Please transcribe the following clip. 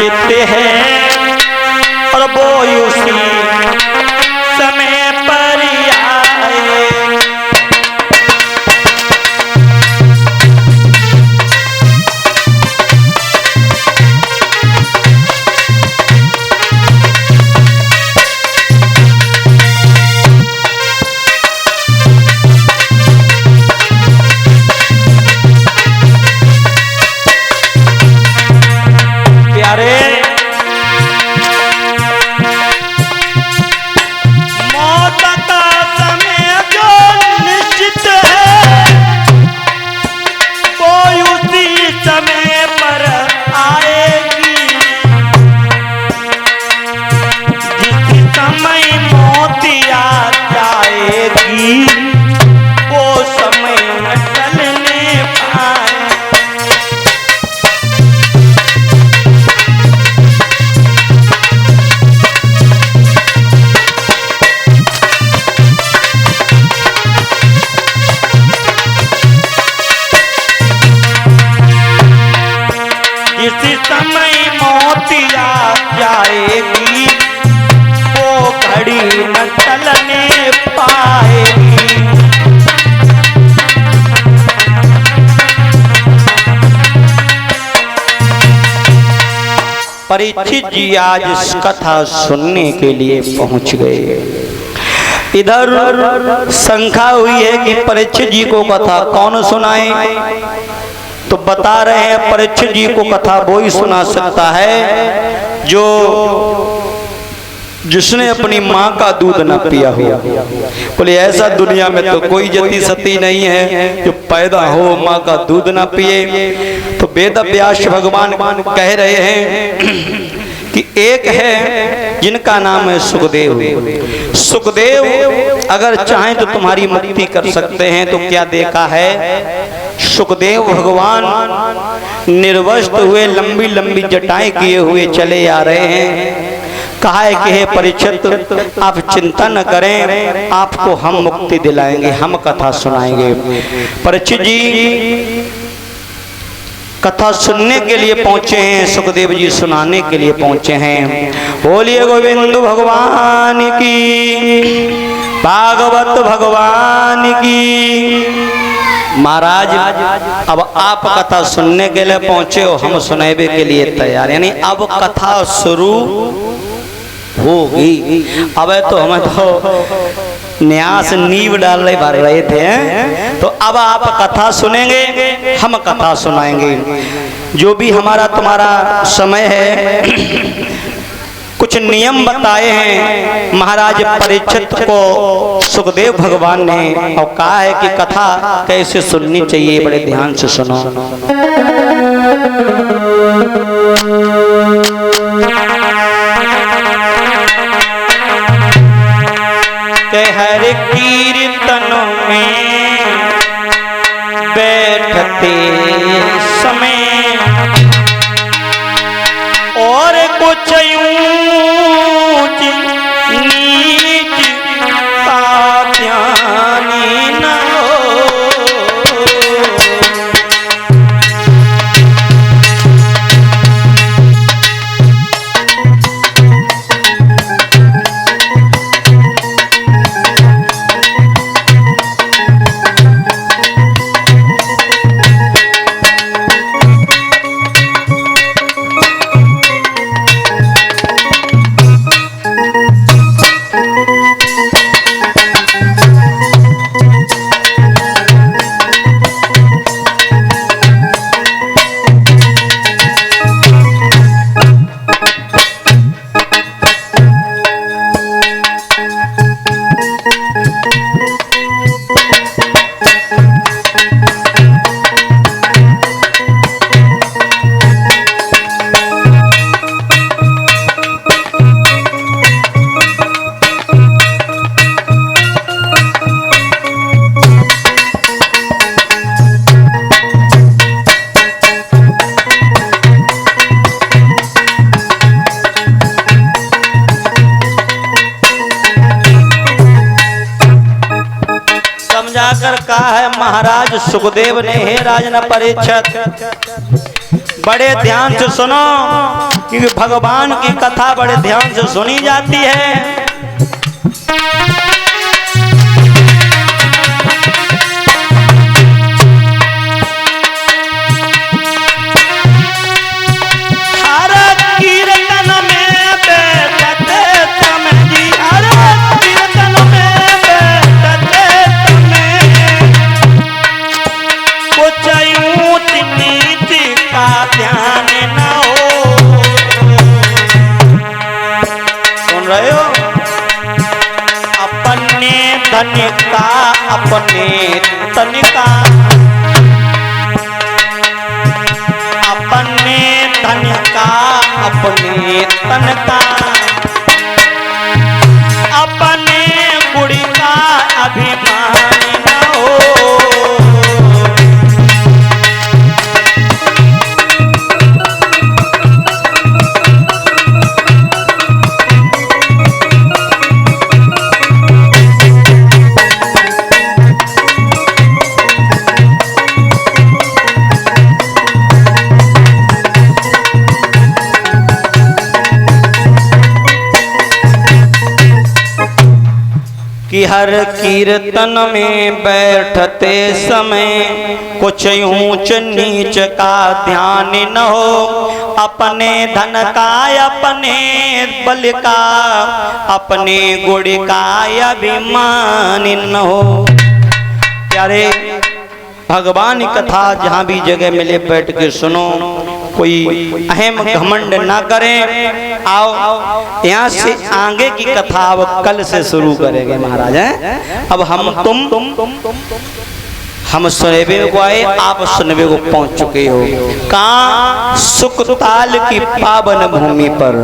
निश्चित है और वो उसी समय पर आए। इसी समय मोतिया जाएगी, वो घड़ी न चलने पाएगी। परीक्षित जी आज इस कथा सुनने के लिए पहुंच गए। इधर शंका हुई है कि परीक्षित जी को कथा कौन सुनाए, तो बता रहे हैं परीक्षित जी को कथा वो ही सुना सकता है जो जिसने अपनी माँ का दूध न पिया हो। बोले ऐसा दुनिया में तो कोई जति सती नहीं है जो पैदा हो माँ का दूध न पिए। तो वेद व्यास भगवान कह रहे हैं कि एक है जिनका नाम है सुखदेव। सुखदेव अगर चाहें तो तुम्हारी मुक्ति कर सकते हैं। तो क्या देखा है, सुखदेव भगवान निर्वस्त्र हुए लंबी लंबी जटाएं किए हुए चले आ रहे हैं। कहा है कि हे परीक्षित आप चिंता न करें, आपको हम मुक्ति दिलाएंगे, हम कथा सुनाएंगे। परीक्षित जी कथा सुनने के लिए पहुंचे हैं, सुखदेव जी सुनाने के लिए पहुंचे हैं। बोलिए गोविंद भगवान की, भागवत भगवान की। महाराज अब आप कथा सुनने के लिए पहुंचे हो, हम सुनावे के लिए तैयार, यानी अब कथा शुरू होगी। अब तो हमें तो न्यास नींव डालने भर रहे थे, तो अब आप कथा सुनेंगे, हम कथा सुनाएंगे। जो भी हमारा तुम्हारा समय है, कुछ नियम बताए हैं महाराज परीक्षित को सुखदेव भगवान ने, और कहा है कि कथा कैसे सुननी चाहिए, बड़े ध्यान से सुनो। हर कीर्तन में बैठते समय और कुछ ऊंच नीच का ध्यान न हो। समझाकर कहा है महाराज सुखदेव ने, हे राजन परीक्षित बड़े ध्यान से सुनो, क्योंकि भगवान की कथा बड़े ध्यान से सुनी जाती है। धन का अपने तन का, अपने धन का अपने तन का, अपने गुण का अभिमान न हो। कि हर कीर्तन में बैठते समय कुछ ऊंच नीच का ध्यान न हो, अपने धन का अपने बल का अपने गुण का अभिमान न हो। प्यारे भगवान की कथा जहाँ भी जगह मिले बैठ के सुनो, कोई अहम घमंड ना करें। आओ यहाँ से आगे की कथा अब कल से शुरू करेंगे महाराज हैं। अब हम सुनबे को आए, आप सुनबे को पहुंच चुके हो। कहाँ सुखताल की पावन भूमि पर